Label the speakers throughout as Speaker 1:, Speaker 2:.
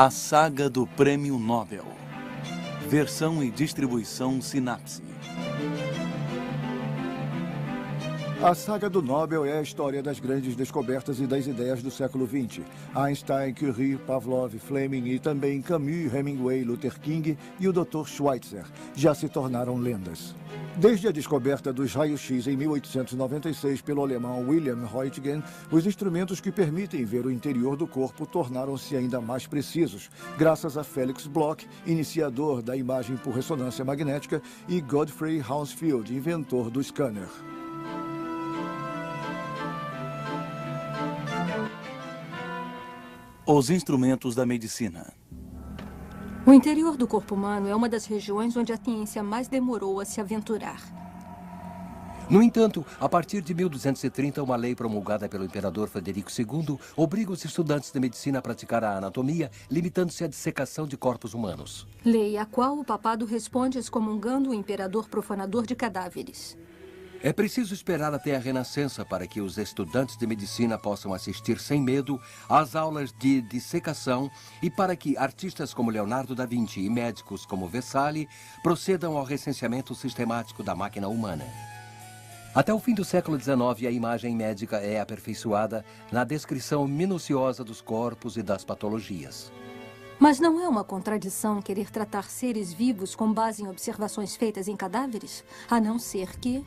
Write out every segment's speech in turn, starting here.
Speaker 1: A saga do Prêmio Nobel. Versão e distribuição Sinapse.
Speaker 2: A saga do Nobel é a história das grandes descobertas e das ideias do século XX. Einstein, Curie, Pavlov, Fleming e também Camus, Hemingway, Luther King e o Dr. Schweitzer já se tornaram lendas. Desde a descoberta dos raios-x em 1896 pelo alemão Wilhelm Röntgen, os instrumentos que permitem ver o interior do corpo tornaram-se ainda mais precisos, graças a Felix Bloch, iniciador da imagem por ressonância magnética, e Godfrey Hounsfield, inventor do scanner.
Speaker 1: Os instrumentos da medicina.
Speaker 3: O interior do corpo humano é uma das regiões onde a ciência mais demorou a se aventurar.
Speaker 4: No entanto, a partir de 1230, uma lei promulgada pelo imperador Frederico II obriga os estudantes de medicina a praticar a anatomia, limitando-se à dissecação de corpos humanos.
Speaker 3: Lei a qual o papado responde excomungando o imperador profanador de cadáveres.
Speaker 4: É preciso esperar até a Renascença para que os estudantes de medicina possam assistir sem medo às aulas de dissecação e para que artistas como Leonardo da Vinci e médicos como Vesali procedam ao recenseamento sistemático da máquina humana. Até o fim do século XIX, a imagem médica é aperfeiçoada na descrição minuciosa dos corpos e das patologias.
Speaker 3: Mas não é uma contradição querer tratar seres vivos com base em observações feitas em cadáveres? A não ser que...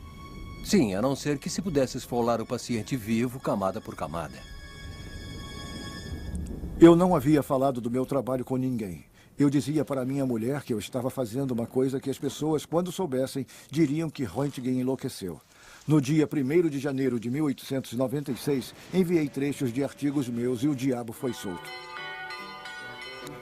Speaker 4: Sim, a não ser que se pudesse esfolar o paciente vivo, camada por camada.
Speaker 2: Eu não havia falado do meu trabalho com ninguém. Eu dizia para minha mulher que eu estava fazendo uma coisa que as pessoas, quando soubessem, diriam que Röntgen enlouqueceu. No dia 1º de janeiro de 1896, enviei trechos de artigos meus e o diabo foi solto.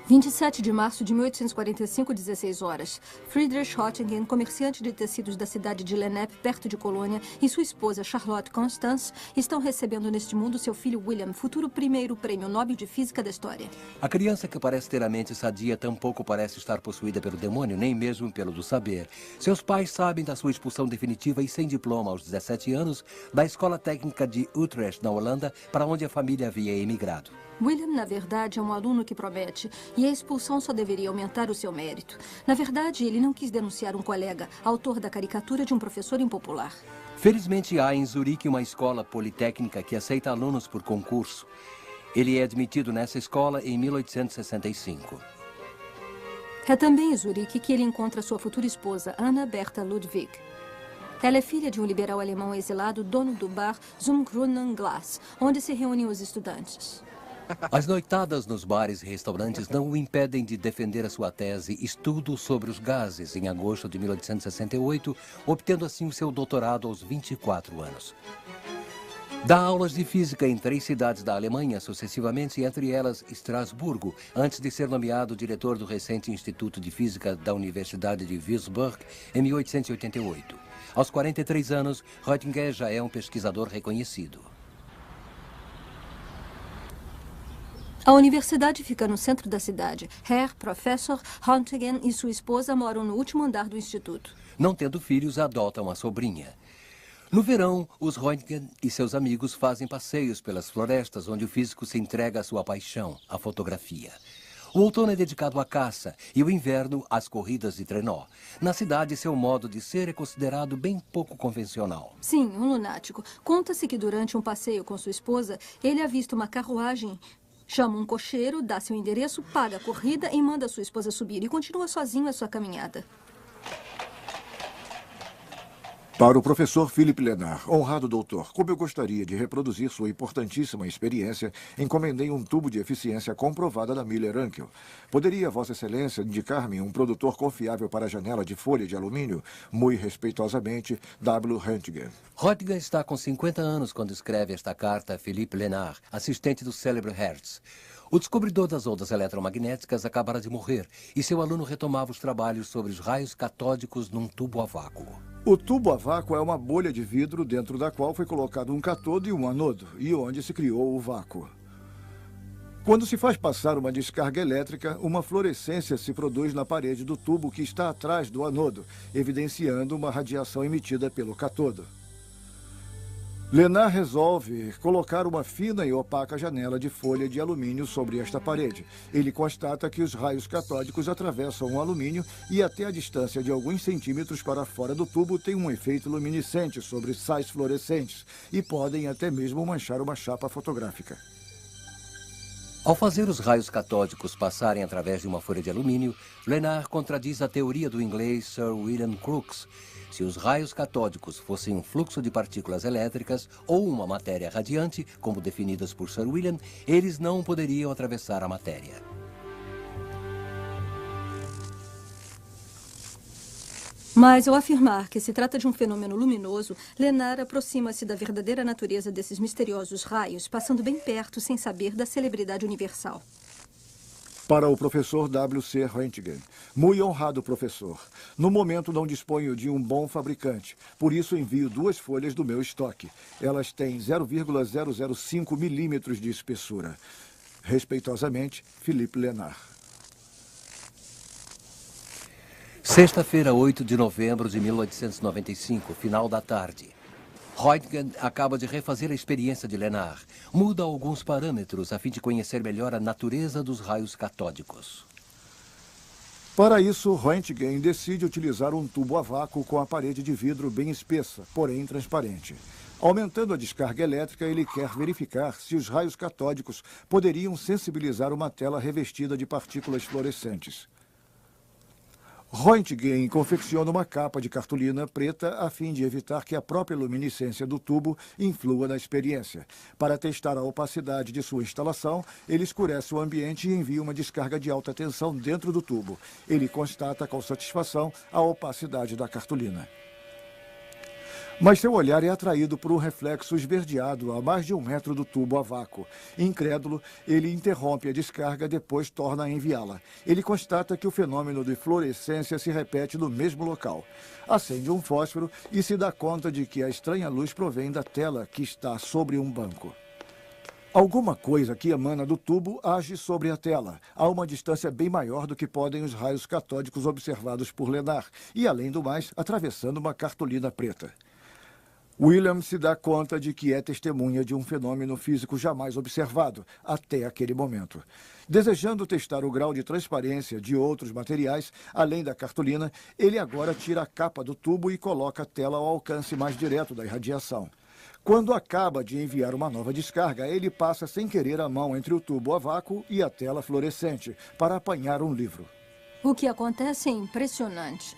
Speaker 3: 27 de março de 1845, 16 horas. Friedrich Röntgen, comerciante de tecidos da cidade de Lennep, perto de Colônia, e sua esposa Charlotte Constance estão recebendo neste mundo seu filho William, futuro primeiro prêmio Nobel de Física da história.
Speaker 4: A criança que parece ter a mente sadia tampouco parece estar possuída pelo demônio, nem mesmo pelo do saber. Seus pais sabem da sua expulsão definitiva e sem diploma aos 17 anos da Escola Técnica de Utrecht, na Holanda, para onde a família havia emigrado.
Speaker 3: William, na verdade, é um aluno que promete, e a expulsão só deveria aumentar o seu mérito. Na verdade, ele não quis denunciar um colega, autor da caricatura de um professor impopular.
Speaker 4: Felizmente, há em Zurique uma escola politécnica que aceita alunos por concurso. Ele é admitido nessa escola em 1865.
Speaker 3: É também em Zurique que ele encontra sua futura esposa, Anna Bertha Ludwig. Ela é filha de um liberal alemão exilado, dono do bar Zum Grünen Glas, onde se reúnem os estudantes.
Speaker 4: As noitadas nos bares e restaurantes não o impedem de defender a sua tese Estudo sobre os Gases, em agosto de 1868, obtendo assim o seu doutorado aos 24 anos. Dá aulas de física em 3 cidades da Alemanha, sucessivamente, entre elas Estrasburgo, antes de ser nomeado diretor do recente Instituto de Física da Universidade de Würzburg, em 1888. Aos 43 anos, Röntgen já é um pesquisador reconhecido.
Speaker 3: A universidade fica no centro da cidade. Herr Professor Röntgen e sua esposa moram no último andar do instituto.
Speaker 4: Não tendo filhos, adotam a sobrinha. No verão, os Röntgen e seus amigos fazem passeios pelas florestas, onde o físico se entrega à sua paixão, a fotografia. O outono é dedicado à caça e o inverno às corridas de trenó. Na cidade, seu modo de ser é considerado bem pouco convencional.
Speaker 3: Sim, um lunático. Conta-se que durante um passeio com sua esposa, ele avista uma carruagem. Chama um cocheiro, dá seu endereço, paga a corrida e manda sua esposa subir e continua sozinho a sua caminhada.
Speaker 2: Para o professor Philippe Lenard, honrado doutor, como eu gostaria de reproduzir sua importantíssima experiência, encomendei um tubo de eficiência comprovada da Miller-Unkel. Poderia Vossa Excelência indicar-me um produtor confiável para a janela de folha de alumínio? Muito respeitosamente, W. Röntgen.
Speaker 4: Röntgen está com 50 anos quando escreve esta carta a Philippe Lenard, assistente do célebre Hertz. O descobridor das ondas eletromagnéticas acabara de morrer e seu aluno retomava os trabalhos sobre os raios catódicos num tubo a vácuo.
Speaker 2: O tubo a vácuo é uma bolha de vidro dentro da qual foi colocado um cátodo e um anodo, e onde se criou o vácuo. Quando se faz passar uma descarga elétrica, uma fluorescência se produz na parede do tubo que está atrás do anodo, evidenciando uma radiação emitida pelo cátodo. Lenard resolve colocar uma fina e opaca janela de folha de alumínio sobre esta parede. Ele constata que os raios catódicos atravessam o alumínio e até a distância de alguns centímetros para fora do tubo tem um efeito luminescente sobre sais fluorescentes e podem até mesmo manchar uma chapa fotográfica.
Speaker 4: Ao fazer os raios catódicos passarem através de uma folha de alumínio, Lenard contradiz a teoria do inglês Sir William Crookes. Se os raios catódicos fossem um fluxo de partículas elétricas ou uma matéria radiante, como definidas por Sir William, eles não poderiam atravessar a matéria.
Speaker 3: Mas, ao afirmar que se trata de um fenômeno luminoso, Lenard aproxima-se da verdadeira natureza desses misteriosos raios, passando bem perto sem saber da celebridade universal.
Speaker 2: Para o professor W.C. Roentgen. Muito honrado, professor. No momento não disponho de um bom fabricante, por isso envio 2 folhas do meu estoque. Elas têm 0,005 milímetros de espessura. Respeitosamente, Philippe Lenard.
Speaker 4: Sexta-feira, 8 de novembro de 1895, final da tarde. Roentgen acaba de refazer a experiência de Lenard. Muda alguns parâmetros a fim de conhecer melhor a natureza dos raios catódicos.
Speaker 2: Para isso, Roentgen decide utilizar um tubo a vácuo com a parede de vidro bem espessa, porém transparente. Aumentando a descarga elétrica, ele quer verificar se os raios catódicos poderiam sensibilizar uma tela revestida de partículas fluorescentes. Roentgen confecciona uma capa de cartolina preta a fim de evitar que a própria luminescência do tubo influa na experiência. Para testar a opacidade de sua instalação, ele escurece o ambiente e envia uma descarga de alta tensão dentro do tubo. Ele constata com satisfação a opacidade da cartolina. Mas seu olhar é atraído por um reflexo esverdeado a mais de 1 metro do tubo a vácuo. Incrédulo, ele interrompe a descarga, depois torna a enviá-la. Ele constata que o fenômeno de fluorescência se repete no mesmo local. Acende um fósforo e se dá conta de que a estranha luz provém da tela que está sobre um banco. Alguma coisa que emana do tubo age sobre a tela, a uma distância bem maior do que podem os raios catódicos observados por Lenard, e, além do mais, atravessando uma cartolina preta. William se dá conta de que é testemunha de um fenômeno físico jamais observado até aquele momento. Desejando testar o grau de transparência de outros materiais, além da cartolina, ele agora tira a capa do tubo e coloca a tela ao alcance mais direto da irradiação. Quando acaba de enviar uma nova descarga, ele passa sem querer a mão entre o tubo a vácuo e a tela fluorescente para apanhar um livro.
Speaker 3: O que acontece é impressionante.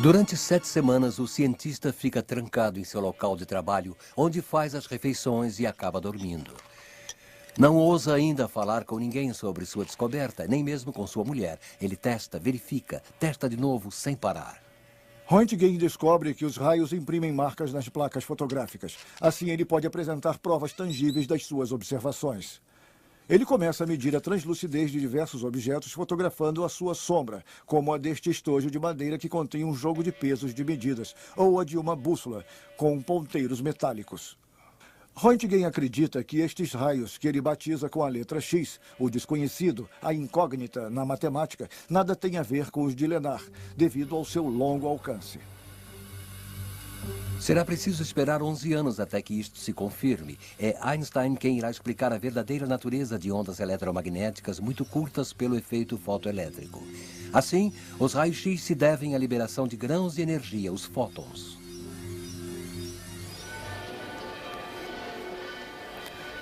Speaker 4: Durante 7 semanas, o cientista fica trancado em seu local de trabalho, onde faz as refeições e acaba dormindo. Não ousa ainda falar com ninguém sobre sua descoberta, nem mesmo com sua mulher. Ele testa, verifica, testa de novo, sem parar.
Speaker 2: Roentgen descobre que os raios imprimem marcas nas placas fotográficas. Assim, ele pode apresentar provas tangíveis das suas observações. Ele começa a medir a translucidez de diversos objetos, fotografando a sua sombra, como a deste estojo de madeira que contém um jogo de pesos de medidas, ou a de uma bússola, com ponteiros metálicos. Roentgen acredita que estes raios, que ele batiza com a letra X, o desconhecido, a incógnita na matemática, nada tem a ver com os de Lenard, devido ao seu longo alcance.
Speaker 4: Será preciso esperar 11 anos até que isto se confirme. É Einstein quem irá explicar a verdadeira natureza de ondas eletromagnéticas muito curtas pelo efeito fotoelétrico. Assim, os raios-x se devem à liberação de grãos de energia, os fótons.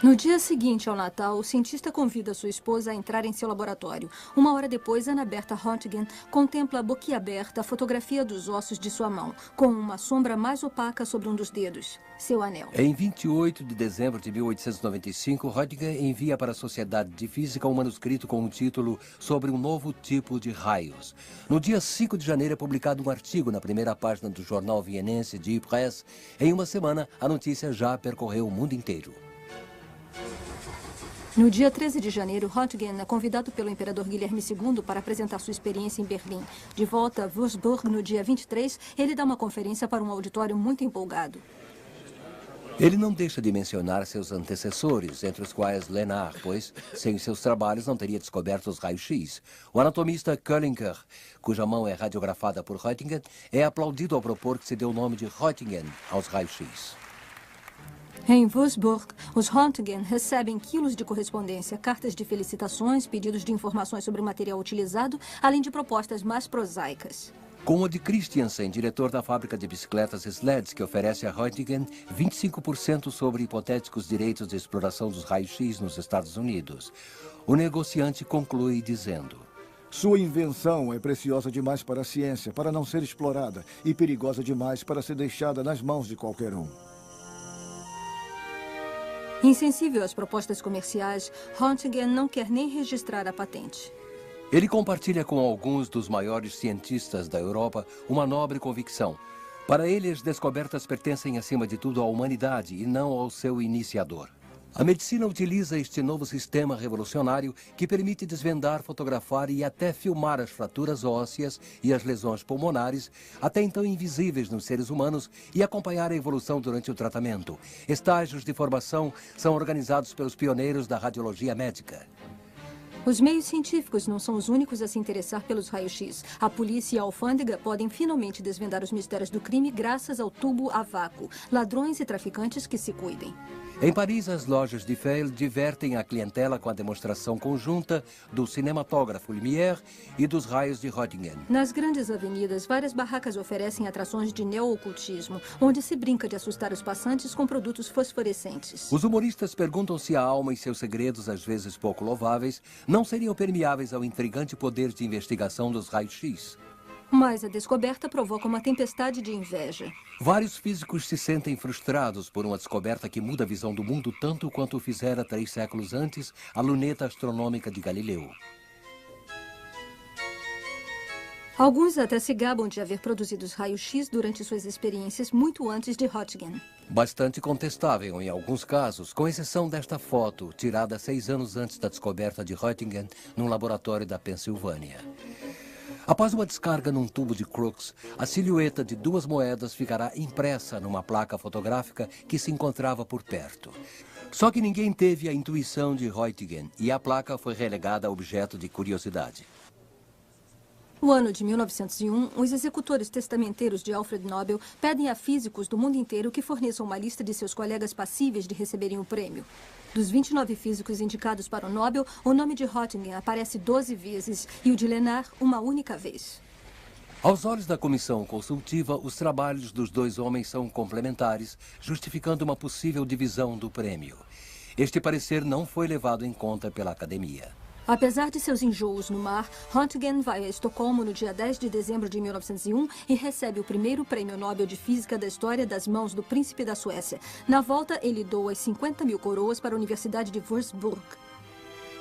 Speaker 3: No dia seguinte ao Natal, o cientista convida sua esposa a entrar em seu laboratório. 1 hora depois, Anna Bertha Roentgen contempla boquiaberta a fotografia dos ossos de sua mão, com uma sombra mais opaca sobre um dos dedos, seu anel.
Speaker 4: Em 28 de dezembro de 1895, Roentgen envia para a Sociedade de Física um manuscrito com o título Sobre um novo tipo de raios. No dia 5 de janeiro é publicado um artigo na primeira página do jornal vienense Die Presse. Em uma semana, a notícia já percorreu o mundo inteiro.
Speaker 3: No dia 13 de janeiro, Roentgen é convidado pelo imperador Guilherme II para apresentar sua experiência em Berlim. De volta a Würzburg, no dia 23, ele dá uma conferência para um auditório muito empolgado.
Speaker 4: Ele não deixa de mencionar seus antecessores, entre os quais Lenard, pois, sem seus trabalhos, não teria descoberto os raios-x. O anatomista Köllinger, cuja mão é radiografada por Röntgen, é aplaudido ao propor que se dê o nome de Röntgen aos raios-x.
Speaker 3: Em Würzburg, os Röntgen recebem quilos de correspondência, cartas de felicitações, pedidos de informações sobre o material utilizado, além de propostas mais prosaicas.
Speaker 4: Com o de Christiansen, diretor da fábrica de bicicletas Sleds, que oferece a Röntgen 25% sobre hipotéticos direitos de exploração dos raios-x nos Estados Unidos. O negociante conclui dizendo:
Speaker 2: Sua invenção é preciosa demais para a ciência, para não ser explorada, e perigosa demais para ser deixada nas mãos de qualquer um.
Speaker 3: Insensível às propostas comerciais, Röntgen não quer nem registrar a patente.
Speaker 4: Ele compartilha com alguns dos maiores cientistas da Europa uma nobre convicção. Para ele, as descobertas pertencem acima de tudo à humanidade e não ao seu iniciador. A medicina utiliza este novo sistema revolucionário que permite desvendar, fotografar e até filmar as fraturas ósseas e as lesões pulmonares, até então invisíveis nos seres humanos, e acompanhar a evolução durante o tratamento. Estágios de formação são organizados pelos pioneiros da radiologia médica.
Speaker 3: Os meios científicos não são os únicos a se interessar pelos raios-x. A polícia e a alfândega podem finalmente desvendar os mistérios do crime graças ao tubo a vácuo. Ladrões e traficantes que se cuidem.
Speaker 4: Em Paris, as lojas de Feil divertem a clientela com a demonstração conjunta do cinematógrafo Lumière e dos raios de Röntgen.
Speaker 3: Nas grandes avenidas, várias barracas oferecem atrações de neo-ocultismo, onde se brinca de assustar os passantes com produtos fosforescentes.
Speaker 4: Os humoristas perguntam se a alma e seus segredos, às vezes pouco louváveis, não seriam permeáveis ao intrigante poder de investigação dos raios-x.
Speaker 3: Mas a descoberta provoca uma tempestade de inveja.
Speaker 4: Vários físicos se sentem frustrados por uma descoberta que muda a visão do mundo tanto quanto o fizera 3 séculos antes a luneta astronômica de Galileu.
Speaker 3: Alguns até se gabam de haver produzido os raios-x durante suas experiências muito antes de Röntgen.
Speaker 4: Bastante contestável em alguns casos, com exceção desta foto, tirada 6 anos antes da descoberta de Röntgen num laboratório da Pensilvânia. Após uma descarga num tubo de Crookes, a silhueta de 2 moedas ficará impressa numa placa fotográfica que se encontrava por perto. Só que ninguém teve a intuição de Röntgen e a placa foi relegada a objeto de curiosidade.
Speaker 3: No ano de 1901, os executores testamenteiros de Alfred Nobel pedem a físicos do mundo inteiro que forneçam uma lista de seus colegas passíveis de receberem o prêmio. Dos 29 físicos indicados para o Nobel, o nome de Röntgen aparece 12 vezes e o de Lenard uma única vez.
Speaker 4: Aos olhos da comissão consultiva, os trabalhos dos 2 homens são complementares, justificando uma possível divisão do prêmio. Este parecer não foi levado em conta pela academia.
Speaker 3: Apesar de seus enjoos no mar, Röntgen vai a Estocolmo no dia 10 de dezembro de 1901 e recebe o primeiro prêmio Nobel de Física da história das mãos do príncipe da Suécia. Na volta, ele doa as 50.000 coroas para a Universidade de Würzburg.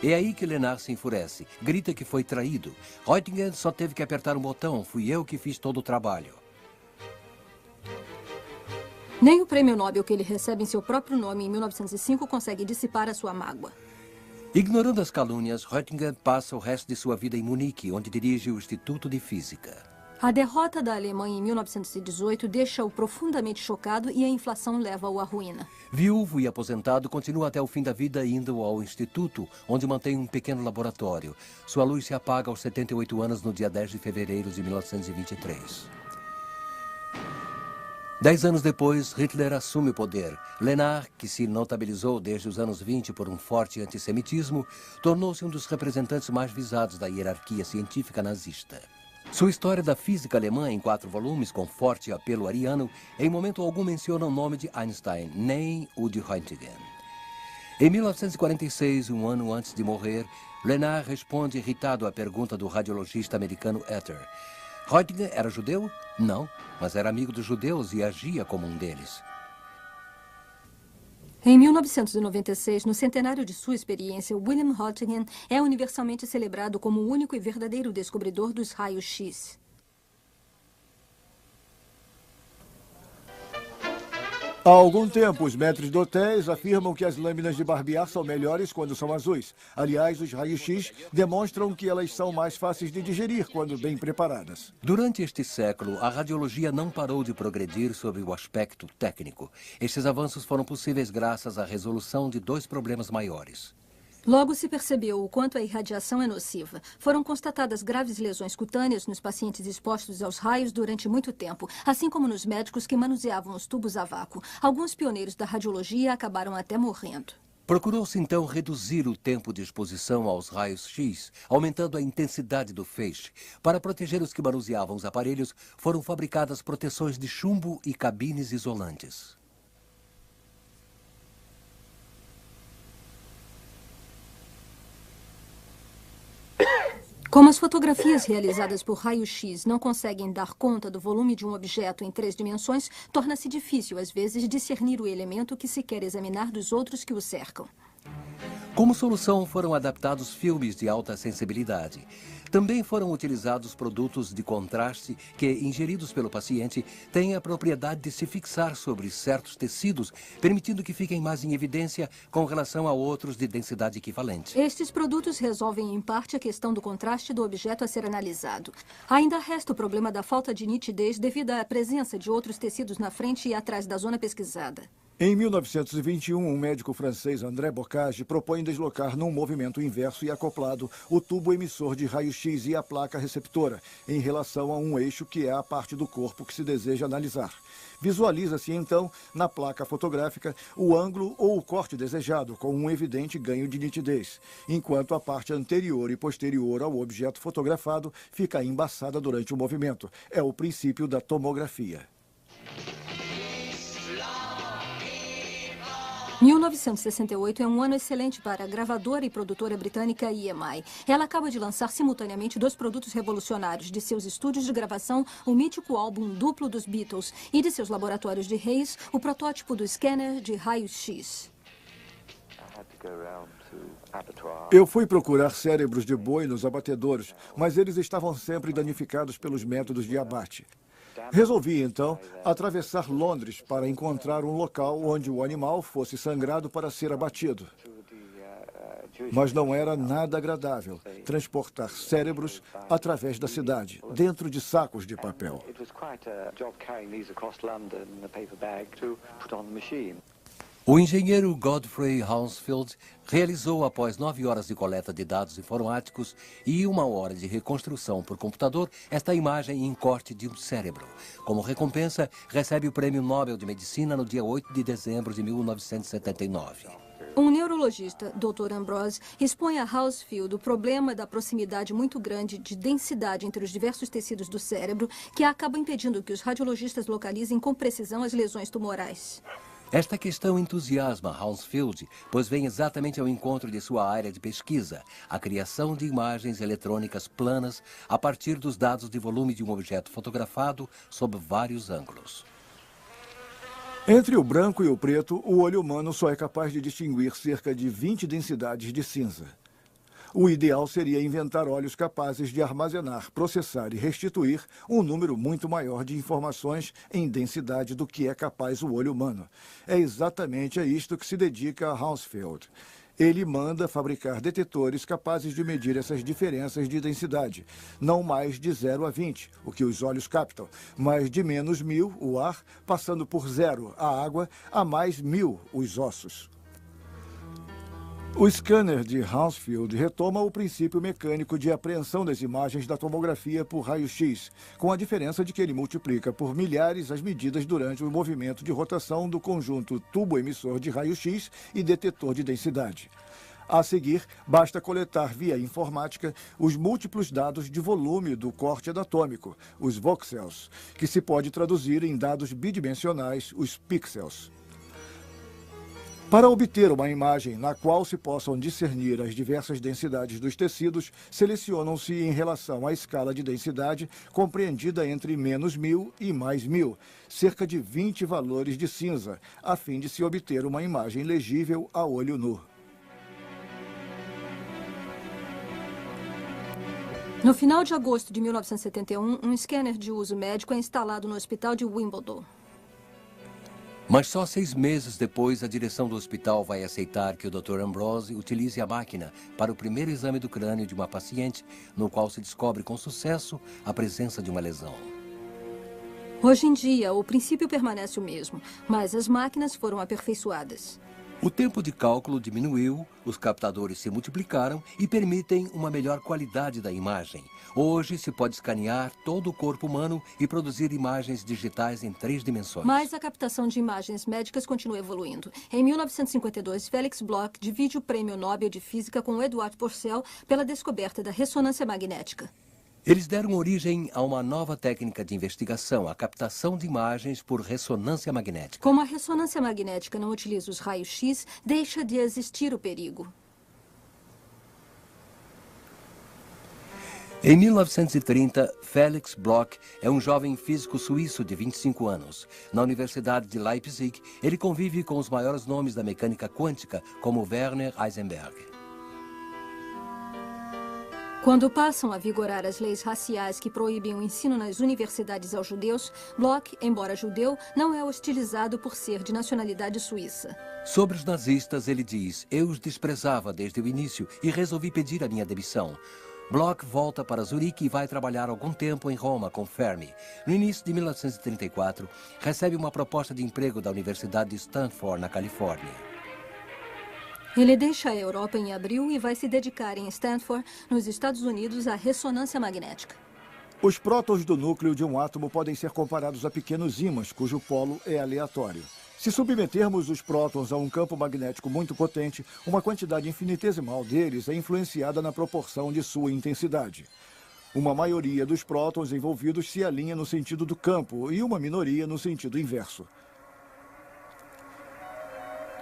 Speaker 4: É aí que Lenard se enfurece, grita que foi traído. Röntgen só teve que apertar um botão, fui eu que fiz todo o trabalho.
Speaker 3: Nem o prêmio Nobel que ele recebe em seu próprio nome em 1905 consegue dissipar a sua mágoa.
Speaker 4: Ignorando as calúnias, Röntgen passa o resto de sua vida em Munique, onde dirige o Instituto de Física.
Speaker 3: A derrota da Alemanha em 1918 deixa-o profundamente chocado e a inflação leva-o à ruína.
Speaker 4: Viúvo e aposentado, continua até o fim da vida indo ao Instituto, onde mantém um pequeno laboratório. Sua luz se apaga aos 78 anos no dia 10 de fevereiro de 1923. 10 anos depois, Hitler assume o poder. Lenard, que se notabilizou desde os anos 20 por um forte antissemitismo, tornou-se um dos representantes mais visados da hierarquia científica nazista. Sua história da física alemã, em 4 volumes, com forte apelo ariano, em momento algum menciona o nome de Einstein, nem o de Röntgen. Em 1946, um ano antes de morrer, Lenard responde irritado à pergunta do radiologista americano Ether. Röntgen era judeu? Não, mas era amigo dos judeus e agia como um deles.
Speaker 3: Em 1996, no centenário de sua experiência, William Röntgen é universalmente celebrado como o único e verdadeiro descobridor dos raios-x.
Speaker 2: Há algum tempo, os maîtres d'hôtel afirmam que as lâminas de barbear são melhores quando são azuis. Aliás, os raios-x demonstram que elas são mais fáceis de digerir quando bem preparadas.
Speaker 4: Durante este século, a radiologia não parou de progredir sob o aspecto técnico. Estes avanços foram possíveis graças à resolução de dois problemas maiores.
Speaker 3: Logo se percebeu o quanto a irradiação é nociva. Foram constatadas graves lesões cutâneas nos pacientes expostos aos raios durante muito tempo, assim como nos médicos que manuseavam os tubos a vácuo. Alguns pioneiros da radiologia acabaram até morrendo.
Speaker 4: Procurou-se então reduzir o tempo de exposição aos raios-x, aumentando a intensidade do feixe. Para proteger os que manuseavam os aparelhos, foram fabricadas proteções de chumbo e cabines isolantes.
Speaker 3: Como as fotografias realizadas por raio-x não conseguem dar conta do volume de um objeto em 3 dimensões, torna-se difícil, às vezes, discernir o elemento que se quer examinar dos outros que o cercam.
Speaker 4: Como solução, foram adaptados filmes de alta sensibilidade. Também foram utilizados produtos de contraste que, ingeridos pelo paciente, têm a propriedade de se fixar sobre certos tecidos, permitindo que fiquem mais em evidência com relação a outros de densidade equivalente.
Speaker 3: Estes produtos resolvem, em parte, a questão do contraste do objeto a ser analisado. Ainda resta o problema da falta de nitidez devido à presença de outros tecidos na frente e atrás da zona pesquisada.
Speaker 2: Em 1921, um médico francês, André Bocage, propõe deslocar num movimento inverso e acoplado o tubo emissor de raio-x e a placa receptora, em relação a um eixo que é a parte do corpo que se deseja analisar. Visualiza-se, então, na placa fotográfica, o ângulo ou o corte desejado, com um evidente ganho de nitidez, enquanto a parte anterior e posterior ao objeto fotografado fica embaçada durante o movimento. É o princípio da tomografia.
Speaker 3: 1968 é um ano excelente para a gravadora e produtora britânica EMI. Ela acaba de lançar simultaneamente 2 produtos revolucionários de seus estúdios de gravação, o mítico álbum duplo dos Beatles, e de seus laboratórios de Hayes, o protótipo do scanner de raios-x.
Speaker 2: Eu fui procurar cérebros de boi nos abatedouros, mas eles estavam sempre danificados pelos métodos de abate. Resolvi, então, atravessar Londres para encontrar um local onde o animal fosse sangrado para ser abatido. Mas não era nada agradável transportar cérebros através da cidade, dentro de sacos de papel.
Speaker 4: O engenheiro Godfrey Hounsfield realizou, após 9 horas de coleta de dados informáticos e 1 hora de reconstrução por computador, esta imagem em corte de um cérebro. Como recompensa, recebe o Prêmio Nobel de Medicina no dia 8 de dezembro de 1979.
Speaker 3: Um neurologista, Dr. Ambrose, expõe a Hounsfield o problema da proximidade muito grande de densidade entre os diversos tecidos do cérebro, que acaba impedindo que os radiologistas localizem com precisão as lesões tumorais.
Speaker 4: Esta questão entusiasma Hounsfield, pois vem exatamente ao encontro de sua área de pesquisa, a criação de imagens eletrônicas planas a partir dos dados de volume de um objeto fotografado sob vários ângulos.
Speaker 2: Entre o branco e o preto, o olho humano só é capaz de distinguir cerca de 20 densidades de cinza. O ideal seria inventar olhos capazes de armazenar, processar e restituir um número muito maior de informações em densidade do que é capaz o olho humano. É exatamente a isto que se dedica a Hounsfield. Ele manda fabricar detetores capazes de medir essas diferenças de densidade, não mais de 0 a 20, o que os olhos captam, mas de menos 1000, o ar, passando por 0, a água, a mais 1000, os ossos. O scanner de Hounsfield retoma o princípio mecânico de apreensão das imagens da tomografia por raio-x, com a diferença de que ele multiplica por milhares as medidas durante o movimento de rotação do conjunto tubo emissor de raio-x e detetor de densidade. A seguir, basta coletar via informática os múltiplos dados de volume do corte anatômico, os voxels, que se pode traduzir em dados bidimensionais, os pixels. Para obter uma imagem na qual se possam discernir as diversas densidades dos tecidos, selecionam-se em relação à escala de densidade compreendida entre menos 1000 e mais 1000, cerca de 20 valores de cinza, a fim de se obter uma imagem legível a olho nu.
Speaker 3: No final de agosto de 1971, um scanner de uso médico é instalado no hospital de Wimbledon.
Speaker 4: Mas só 6 meses depois, a direção do hospital vai aceitar que o Dr. Ambrose utilize a máquina para o primeiro exame do crânio de uma paciente, no qual se descobre com sucesso a presença de uma lesão.
Speaker 3: Hoje em dia, o princípio permanece o mesmo, mas as máquinas foram aperfeiçoadas.
Speaker 4: O tempo de cálculo diminuiu, os captadores se multiplicaram e permitem uma melhor qualidade da imagem. Hoje se pode escanear todo o corpo humano e produzir imagens digitais em 3 dimensões.
Speaker 3: Mas a captação de imagens médicas continua evoluindo. Em 1952, Felix Bloch divide o Prêmio Nobel de Física com Edward Purcell pela descoberta da ressonância magnética.
Speaker 4: Eles deram origem a uma nova técnica de investigação, a captação de imagens por ressonância magnética.
Speaker 3: Como a ressonância magnética não utiliza os raios-x, deixa de existir o perigo.
Speaker 4: Em 1930, Felix Bloch é um jovem físico suíço de 25 anos. Na Universidade de Leipzig, ele convive com os maiores nomes da mecânica quântica, como Werner Heisenberg.
Speaker 3: Quando passam a vigorar as leis raciais que proíbem o ensino nas universidades aos judeus, Bloch, embora judeu, não é hostilizado por ser de nacionalidade suíça.
Speaker 4: Sobre os nazistas, ele diz: "Eu os desprezava desde o início e resolvi pedir a minha demissão." Bloch volta para Zurique e vai trabalhar algum tempo em Roma com Fermi. No início de 1934, recebe uma proposta de emprego da Universidade de Stanford, na Califórnia.
Speaker 3: Ele deixa a Europa em abril e vai se dedicar em Stanford, nos Estados Unidos, à ressonância magnética.
Speaker 2: Os prótons do núcleo de um átomo podem ser comparados a pequenos ímãs, cujo polo é aleatório. Se submetermos os prótons a um campo magnético muito potente, uma quantidade infinitesimal deles é influenciada na proporção de sua intensidade. Uma maioria dos prótons envolvidos se alinha no sentido do campo e uma minoria no sentido inverso.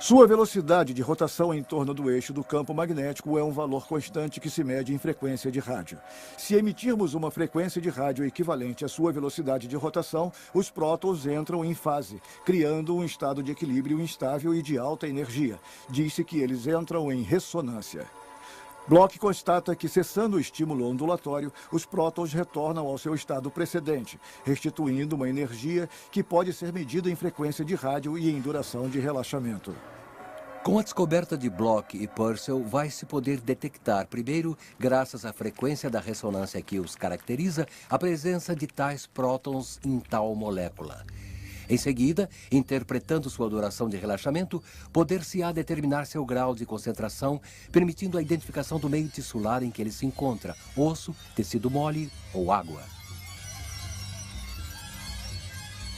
Speaker 2: Sua velocidade de rotação em torno do eixo do campo magnético é um valor constante que se mede em frequência de rádio. Se emitirmos uma frequência de rádio equivalente à sua velocidade de rotação, os prótons entram em fase, criando um estado de equilíbrio instável e de alta energia. Diz-se que eles entram em ressonância. Bloch constata que, cessando o estímulo ondulatório, os prótons retornam ao seu estado precedente, restituindo uma energia que pode ser medida em frequência de rádio e em duração de relaxamento.
Speaker 4: Com a descoberta de Bloch e Purcell, vai-se poder detectar, primeiro, graças à frequência da ressonância que os caracteriza, a presença de tais prótons em tal molécula. Em seguida, interpretando sua duração de relaxamento, poder-se-á determinar seu grau de concentração, permitindo a identificação do meio tissular em que ele se encontra, osso, tecido mole ou água.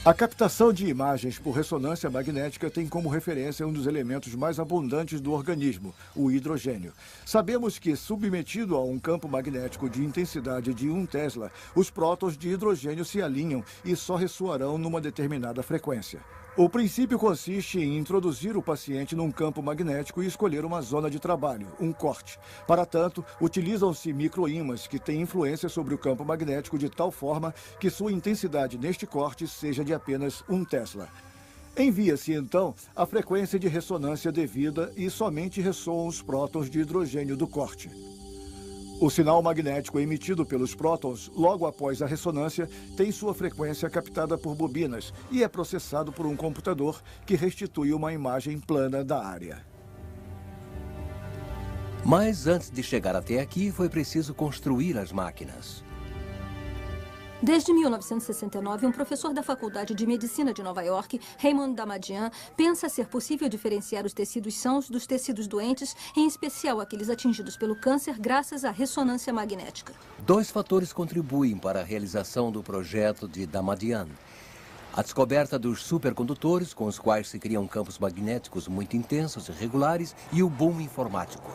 Speaker 2: A captação de imagens por ressonância magnética tem como referência um dos elementos mais abundantes do organismo, o hidrogênio. Sabemos que, submetido a um campo magnético de intensidade de 1 Tesla, os prótons de hidrogênio se alinham e só ressoarão numa determinada frequência. O princípio consiste em introduzir o paciente num campo magnético e escolher uma zona de trabalho, um corte. Para tanto, utilizam-se microímãs que têm influência sobre o campo magnético de tal forma que sua intensidade neste corte seja de apenas 1 Tesla. Envia-se, então, a frequência de ressonância devida e somente ressoam os prótons de hidrogênio do corte. O sinal magnético emitido pelos prótons, logo após a ressonância, tem sua frequência captada por bobinas e é processado por um computador que restitui uma imagem plana da área.
Speaker 4: Mas antes de chegar até aqui, foi preciso construir as máquinas.
Speaker 3: Desde 1969, um professor da Faculdade de Medicina de Nova York, Raymond Damadian, pensa ser possível diferenciar os tecidos sãos dos tecidos doentes, em especial aqueles atingidos pelo câncer, graças à ressonância magnética.
Speaker 4: 2 fatores contribuem para a realização do projeto de Damadian: a descoberta dos supercondutores, com os quais se criam campos magnéticos muito intensos e regulares, e o boom informático.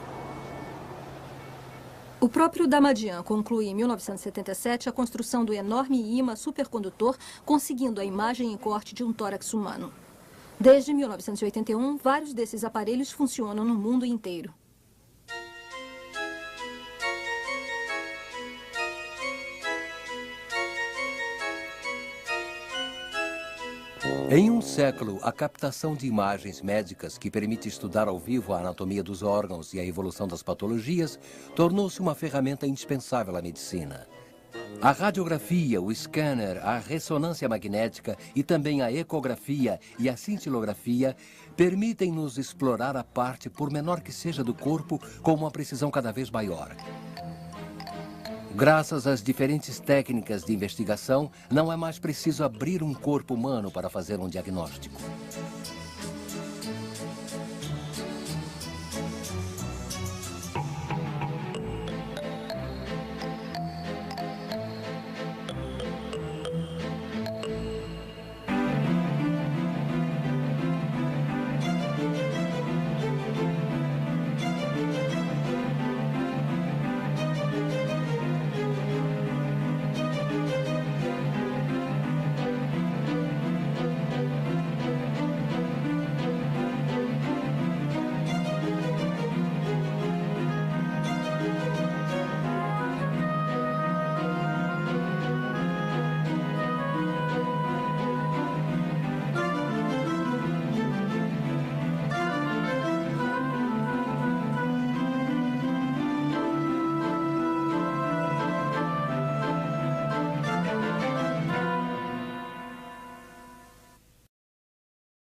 Speaker 3: O próprio Damadian conclui em 1977 a construção do enorme ímã supercondutor, conseguindo a imagem em corte de um tórax humano. Desde 1981, vários desses aparelhos funcionam no mundo inteiro.
Speaker 4: Em um século, a captação de imagens médicas, que permite estudar ao vivo a anatomia dos órgãos e a evolução das patologias, tornou-se uma ferramenta indispensável à medicina. A radiografia, o scanner, a ressonância magnética e também a ecografia e a cintilografia permitem-nos explorar a parte, por menor que seja, do corpo com uma precisão cada vez maior. Graças às diferentes técnicas de investigação, não é mais preciso abrir um corpo humano para fazer um diagnóstico.